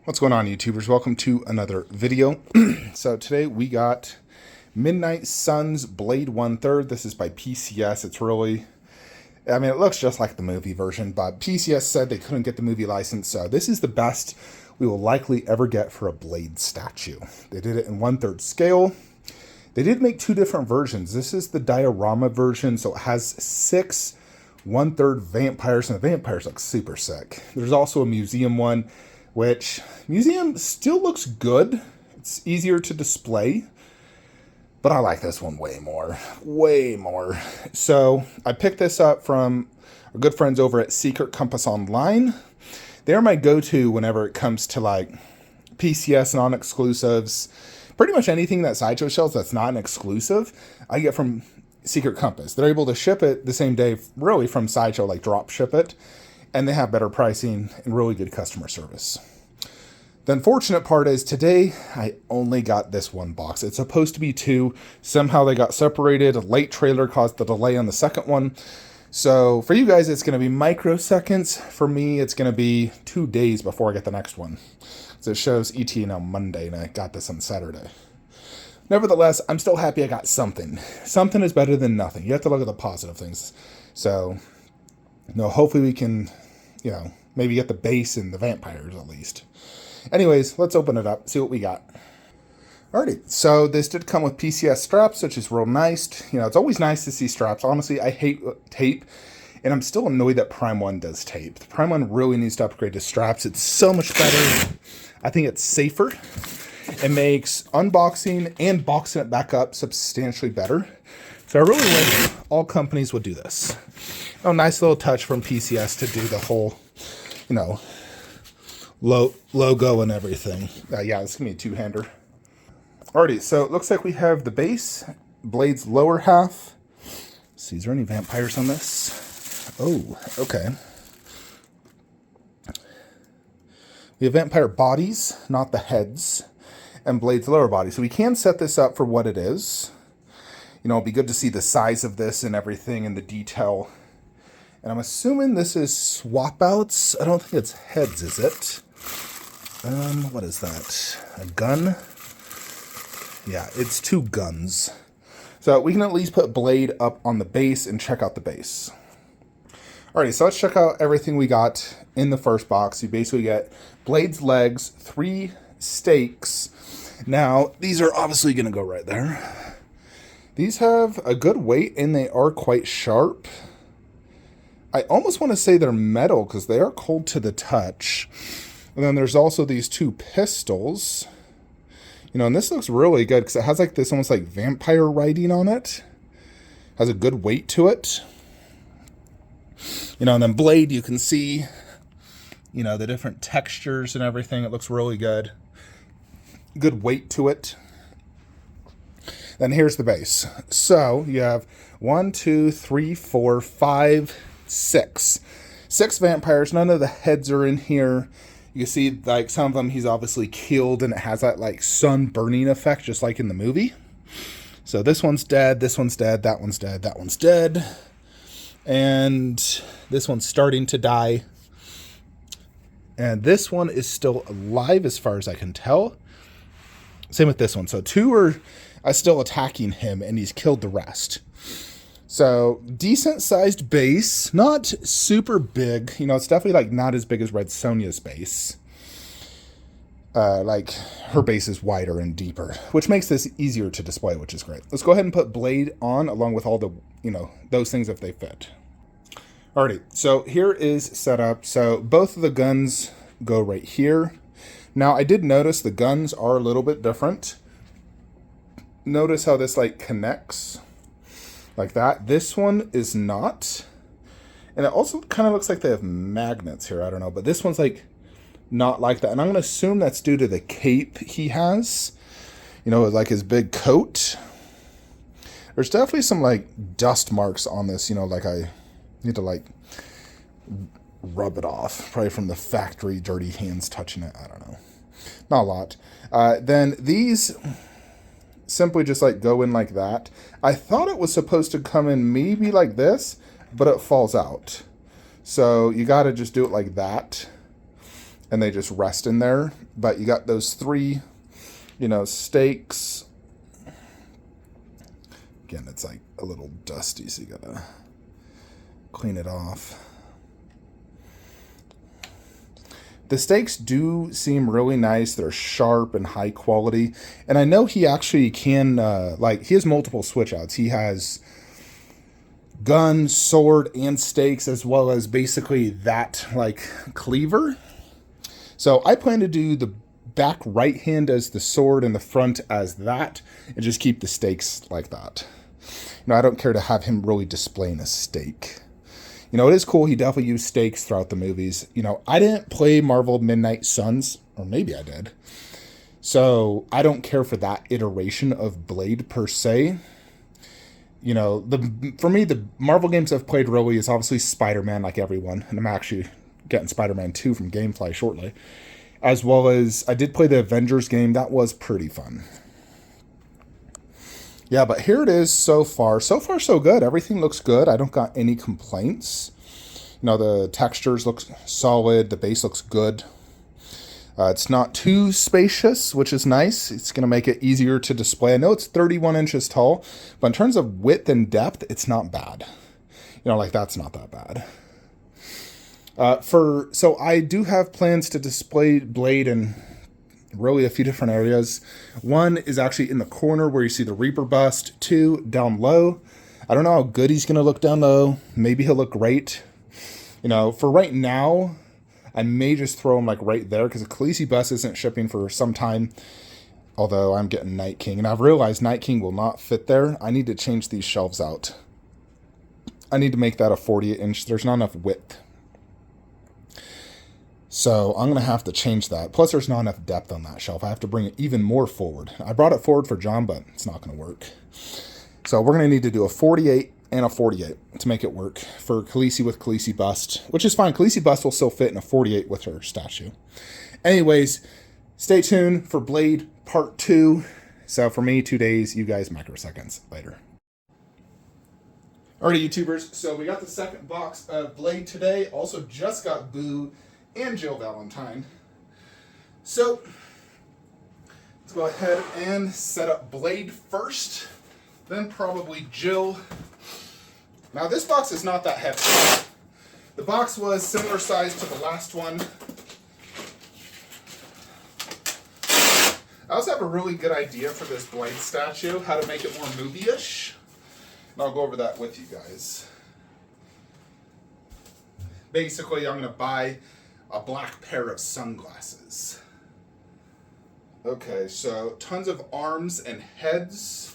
What's going on, YouTubers? Welcome to another video. So today we got Midnight Suns Blade 1/3. This is by PCS. It's really, I mean, it looks just like the movie version, but PCS said they couldn't get the movie license, so this is the best we will likely ever get for a Blade statue. They did it in 1/3 scale. They did make two different versions. This is the diorama version, so it has 6 1/3 vampires, and the vampires look super sick. There's also a museum one, which museum still looks good. It's easier to display, but I like this one way more. So I picked this up from our good friends over at Secret Compass Online. They're my go-to whenever it comes to like PCS non-exclusives. Pretty much anything that Sideshow sells that's not an exclusive, I get from Secret Compass. They're able to ship it the same day, really, from Sideshow, like drop ship it. And they have better pricing and really good customer service. The unfortunate part is today I only got this one box. It's supposed to be 2. Somehow they got separated. A late trailer caused the delay on the second one. So for you guys, it's going to be microseconds. For me, it's going to be 2 days before I get the next one. So it shows ETA on Monday, and I got this on Saturday. Nevertheless, I'm still happy I got something. Something is better than nothing. You have to look at the positive things. So, hopefully we can, maybe get the base and the vampires at least. Anyways, let's open it up, see what we got. Alrighty, so this did come with PCS straps, which is real nice. It's always nice to see straps. Honestly, I hate tape, and I'm still annoyed that Prime 1 does tape. The Prime 1 really needs to upgrade to straps. It's so much better. I think it's safer. It makes unboxing and boxing it back up substantially better. So I really wish all companies would do this. Oh, nice little touch from PCS to do the whole, logo and everything. Yeah, it's going to be a 2-hander. Alrighty, so it looks like we have the base, Blade's lower half. Let's see, is there any vampires on this? Oh, okay. We have vampire bodies, not the heads, and Blade's lower body. So we can set this up for what it is. It'd be good to see the size of this and everything and the detail. And I'm assuming this is swap outs. I don't think it's heads, is it? What is that? A gun? Yeah, it's 2 guns. So we can at least put Blade up on the base and check out the base. Alrighty, so let's check out everything we got in the first box. You basically get Blade's legs, 3 stakes. Now, these are obviously going to go right there. These have a good weight, and they are quite sharp. I almost want to say they're metal, because they are cold to the touch. And then there's also these 2 pistols. And this looks really good, because it has like this almost like vampire writing on it. Has a good weight to it. And then Blade, you can see, the different textures and everything. It looks really good. Good weight to it. Then here's the base. So you have 1, 2, 3, 4, 5, 6. 6 vampires. None of the heads are in here. You can see like some of them he's obviously killed, and it has that like sun burning effect just like in the movie. So this one's dead, this one's dead, that one's dead, that one's dead. And this one's starting to die. And this one is still alive as far as I can tell. Same with this one. So 2 are still attacking him, and he's killed the rest. So decent sized base, not super big. It's definitely like not as big as Red Sonja's base. Like her base is wider and deeper, which makes this easier to display, which is great. Let's go ahead and put Blade on along with all the, those things if they fit. Alrighty, so here is set up. So both of the guns go right here. Now I did notice the guns are a little bit different. Notice how this like connects like that. This one is not. And it also kind of looks like they have magnets here. I don't know, but this one's like not like that. And I'm going to assume that's due to the cape he has, like his big coat. There's definitely some like dust marks on this, like I need to like rub it off, probably from the factory dirty hands touching it. I don't know. Not a lot. Then these simply just like go in like that. I thought it was supposed to come in maybe like this, but it falls out. So you got to just do it like that. and they just rest in there. But you got those three, you know, stakes. Again, it's like a little dusty, so you gotta clean it off. The stakes do seem really nice. They're sharp and high quality. And I know he actually can, like, he has multiple switch outs. He has gun, sword, and stakes, as well as basically that, like, cleaver. So I plan to do the back right hand as the sword and the front as that, and just keep the stakes like that. You know, I don't care to have him really displaying a stake. You know, it is cool. He definitely used stakes throughout the movies. You know, I didn't play Marvel Midnight Suns, or maybe I did. So I don't care for that iteration of Blade per se. You know, for me, the Marvel games I've played really is obviously Spider-Man, like everyone. And I'm actually getting Spider-Man 2 from Gamefly shortly. As well as, I did play the Avengers game. That was pretty fun. Yeah, but here it is so far. So far, so good. Everything looks good. I don't got any complaints. You know, the textures look solid. The base looks good. It's not too spacious, which is nice. It's going to make it easier to display. I know it's 31 inches tall, but in terms of width and depth, it's not bad. You know, like, that's not that bad. So I do have plans to display Blade in really a few different areas. One is actually in the corner where you see the Reaper bust. Two, down low. I don't know how good he's going to look down low. Maybe he'll look great. You know, for right now, I may just throw him like right there because the Khaleesi bust isn't shipping for some time. Although I'm getting Night King, and I've realized Night King will not fit there. I need to change these shelves out. I need to make that a 48 inch. There's not enough width. So I'm going to have to change that. Plus, there's not enough depth on that shelf. I have to bring it even more forward. I brought it forward for John, but it's not going to work. So we're going to need to do a 48 and a 48 to make it work for Khaleesi with Khaleesi bust, which is fine. Khaleesi bust will still fit in a 48 with her statue. Anyways, stay tuned for Blade Part 2. So for me, 2 days, you guys microseconds later. Alrighty, YouTubers. So we got the second box of Blade today. Also just got Boo and Jill Valentine. So let's go ahead and set up Blade first, then probably Jill. Now this box is not that heavy. The box was similar size to the last one. I also have a really good idea for this Blade statue, how to make it more movie-ish. And I'll go over that with you guys. Basically, I'm going to buy a black pair of sunglasses. Okay, so tons of arms and heads.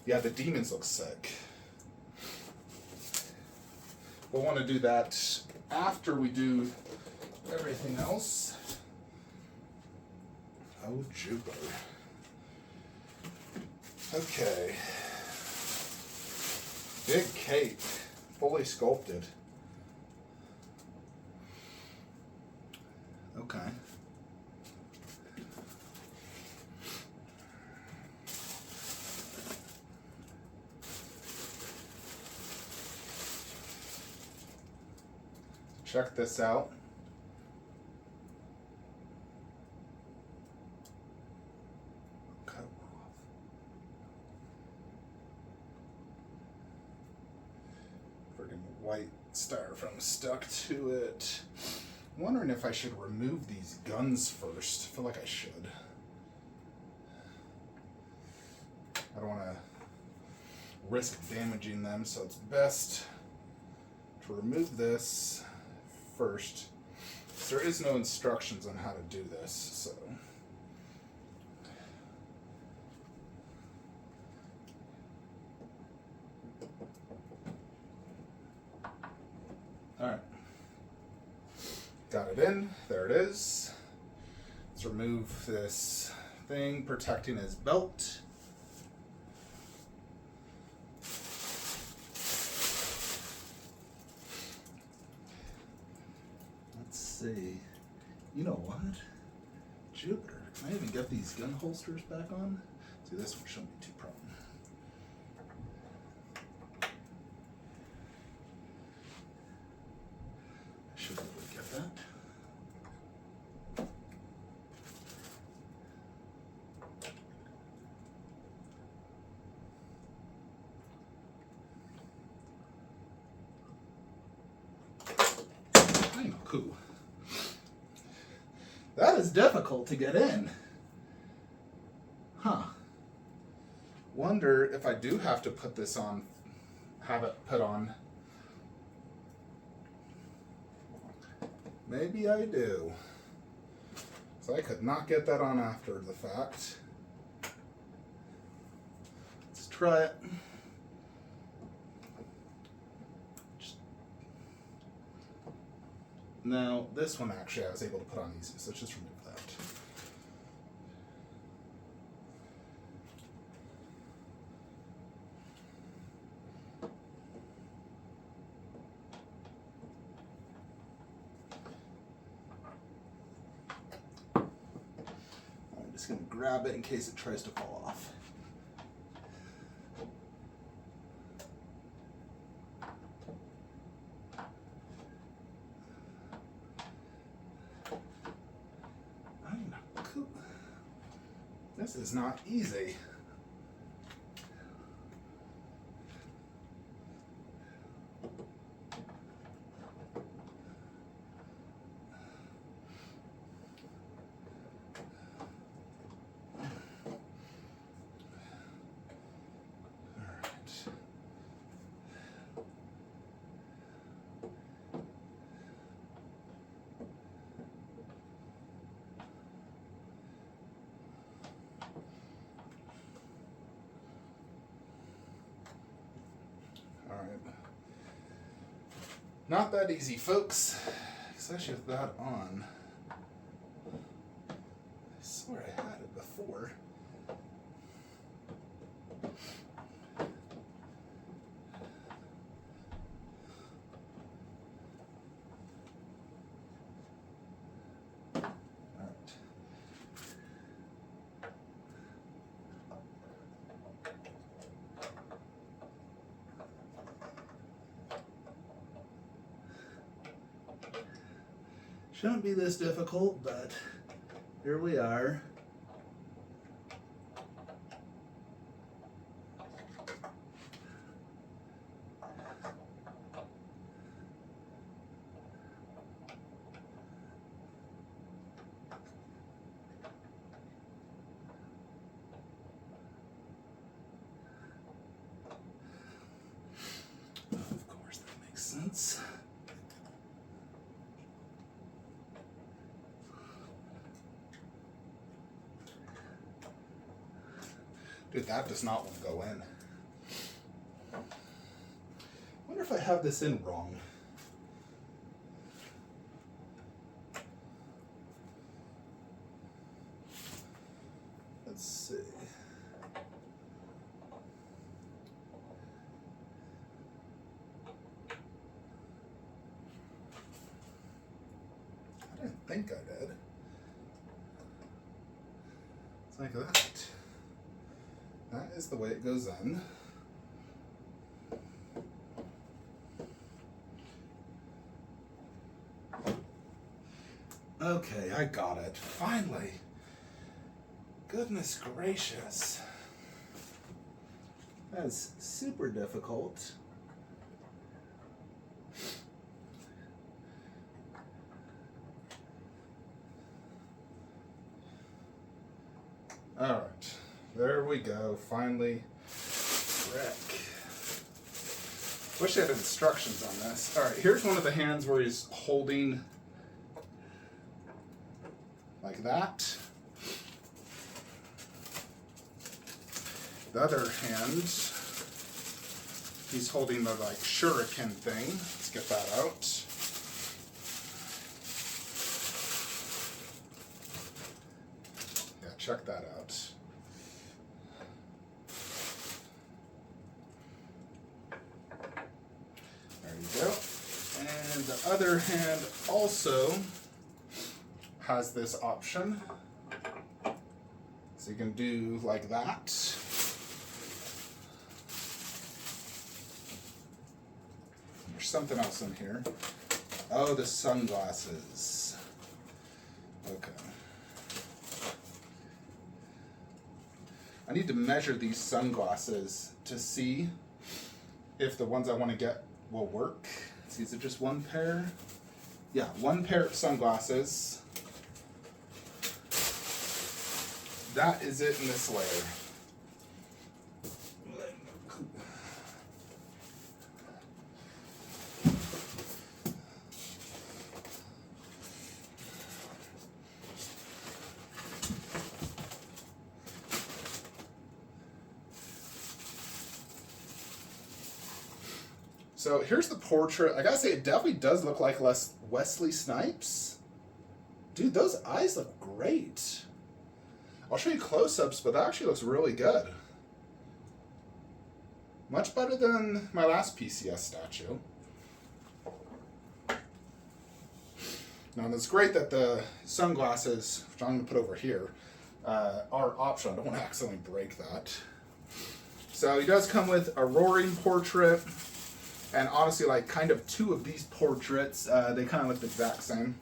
Yeah, the demons look sick. We'll want to do that after we do everything else. Oh, Jupiter. Okay. Big cape, fully sculpted. Okay. Check this out. Friggin' white styrofoam stuck to it. I'm wondering if I should remove these guns first. I feel like I should. I don't want to risk damaging them, so it's best to remove this first. There is no instructions on how to do this, so. Alright. Got it in. There it is. Let's remove this thing protecting his belt. Let's see. You know what? Jupiter. Can I even get these gun holsters back on? See, this one shouldn't be too problem. I should be able to get that. Whew. That is difficult to get in. Huh. Wonder if I do have to put this on, have it put on. Maybe I do. So I could not get that on after the fact. Let's try it. Now, this one actually I was able to put on easy, so let's just remove that. I'm just going to grab it in case it tries to fall off. This is not easy. Not that easy, folks, especially with that on. I swear I had it before. Shouldn't be this difficult, but here we are. Of course, that makes sense. Dude, that does not want to go in. I wonder if I have this in wrong. Let's see. I didn't think I did. It's like that. That is the way it goes in. Okay, I got it. Finally. Goodness gracious. That's super difficult. All right. There we go, finally. Frick. Wish I had instructions on this. All right, here's one of the hands where he's holding like that. The other hand, he's holding the like shuriken thing. Let's get that out. Yeah, check that out. And the other hand also has this option. So you can do like that. There's something else in here. Oh, the sunglasses. Okay. I need to measure these sunglasses to see if the ones I want to get will work. See, is it just one pair? Yeah, one pair of sunglasses. That is it in this layer. So here's the portrait. I gotta say, it definitely does look like Wesley Snipes. Dude, those eyes look great. I'll show you close-ups, but that actually looks really good. Much better than my last PCS statue. Now, it's great that the sunglasses, which I'm gonna put over here, are optional. I don't want to accidentally break that. So he does come with a roaring portrait. And honestly, like, kind of two of these portraits, they kind of look the exact same.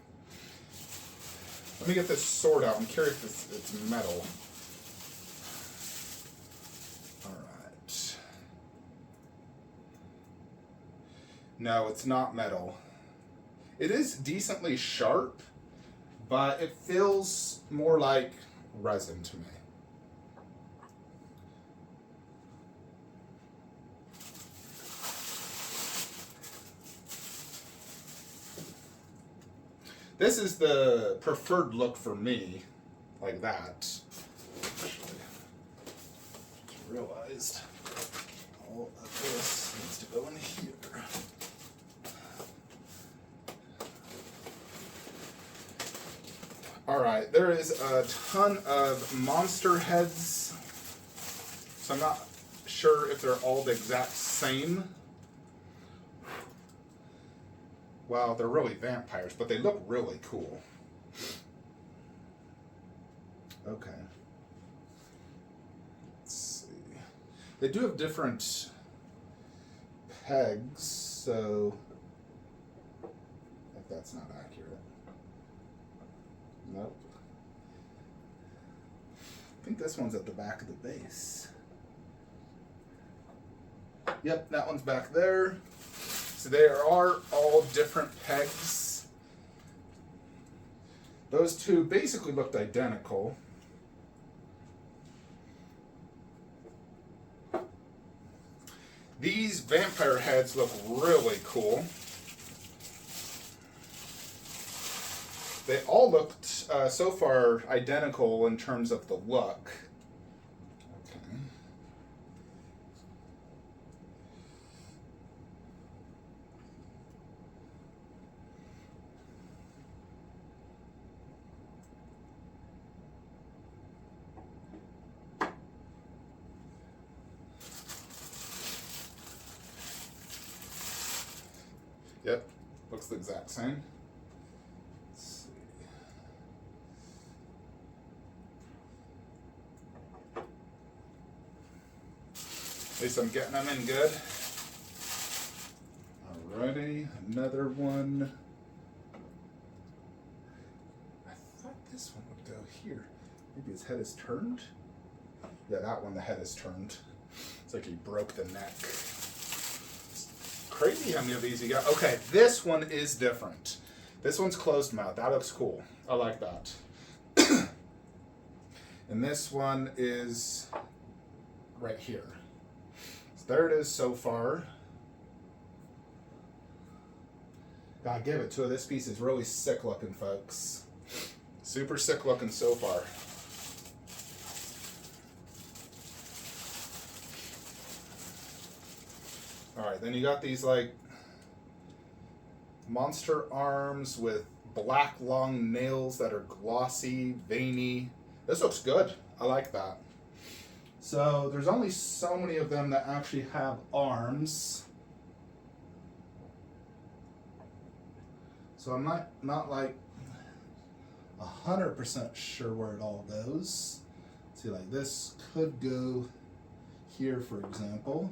Let me get this sword out. I'm curious if it's metal. Alright. No, it's not metal. It is decently sharp, but it feels more like resin to me. This is the preferred look for me, like that. Actually, just realized all of this needs to go in here. Alright, there is a ton of monster heads, so I'm not sure if they're all the exact same. Well, they're really vampires, but they look really cool. Okay. Let's see. They do have different pegs, so if that's not accurate. Nope. I think this one's at the back of the base. Yep, that one's back there. So they are all different pegs. Those two basically looked identical. These vampire heads look really cool. They all looked so far identical in terms of the look. Okay. Yep, looks the exact same. Let's see. At least I'm getting them in good. Alrighty, another one. I thought this one would go here. Maybe his head is turned? Yeah, that one, the head is turned. It's like he broke the neck. Crazy how many of these you got. Okay, this one is different. This one's closed mouth. That looks cool. I like that. And this one is right here. So there it is so far. Gotta give it to it. This piece is really sick looking, folks. Super sick looking so far. Alright, then you got these like monster arms with black long nails that are glossy, veiny. This looks good. I like that. So there's only so many of them that actually have arms. So I'm not like 100% sure where it all goes. See, like this could go here, for example.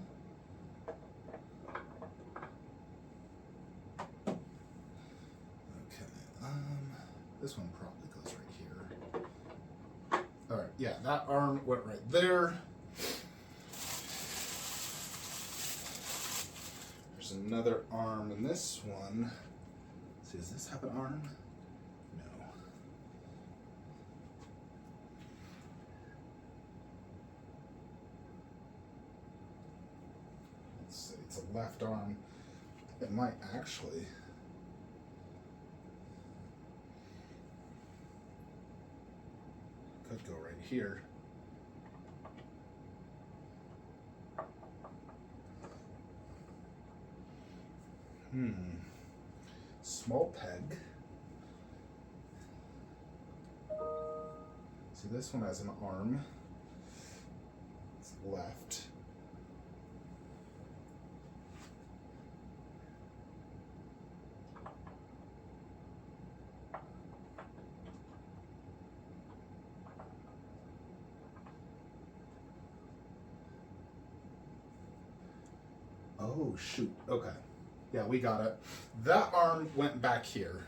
This one probably goes right here. All right, yeah, that arm went right there. There's another arm in this one. See, does this have an arm? No. Let's see, it's a left arm. It might actually. Could go right here. Small peg. See, this one has an arm. It's left. Oh, shoot. Okay. Yeah, we got it. That arm went back here.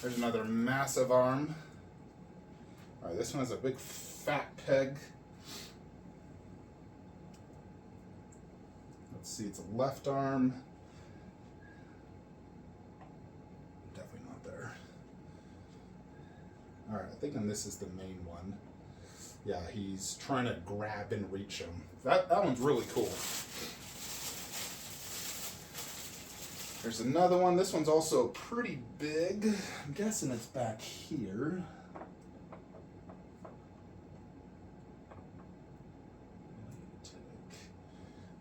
There's another massive arm. All right, this one has a big fat peg. Let's see, it's a left arm. Definitely not there. All right, I think this is the main one. Yeah, he's trying to grab and reach him. That one's really cool. There's another one. This one's also pretty big. I'm guessing it's back here.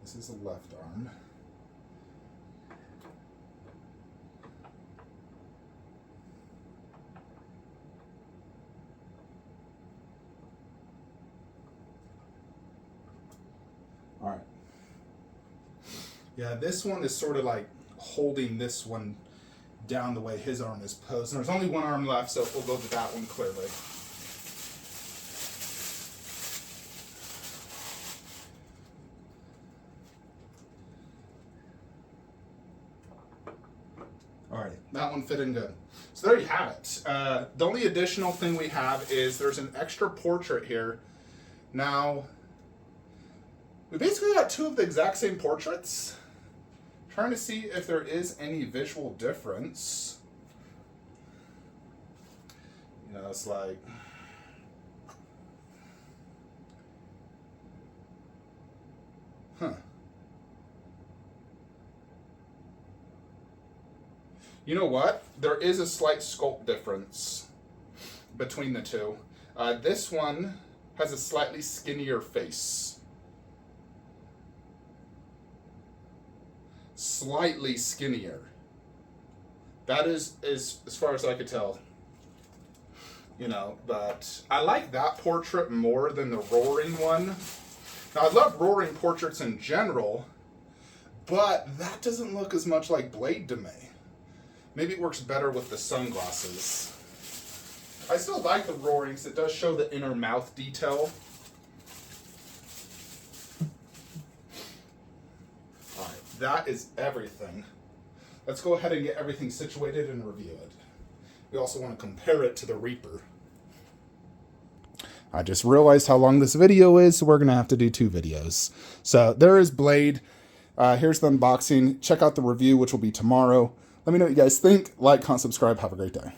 This is a left arm. All right. Yeah, this one is sort of like holding this one down the way his arm is posed. And there's only one arm left, so we'll go to that one clearly. All right, that one fit in good. So there you have it. The only additional thing we have is there's an extra portrait here. Now, we basically got two of the exact same portraits. Trying to see if there is any visual difference. You know, it's like, You know what? There is a slight sculpt difference between the two. This one has a slightly skinnier face. Slightly skinnier. That is as far as I could tell. You know, but I like that portrait more than the Roaring one. Now, I love Roaring portraits in general, but that doesn't look as much like Blade to me. Maybe it works better with the sunglasses. I still like the Roarings. It does show the inner mouth detail. All right, that is everything. Let's go ahead and get everything situated and review it. We also want to compare it to the Reaper. I just realized how long this video is, so we're going to have to do 2 videos. So there is Blade. Here's the unboxing. Check out the review, which will be tomorrow. Let me know what you guys think. Like, comment, subscribe. Have a great day.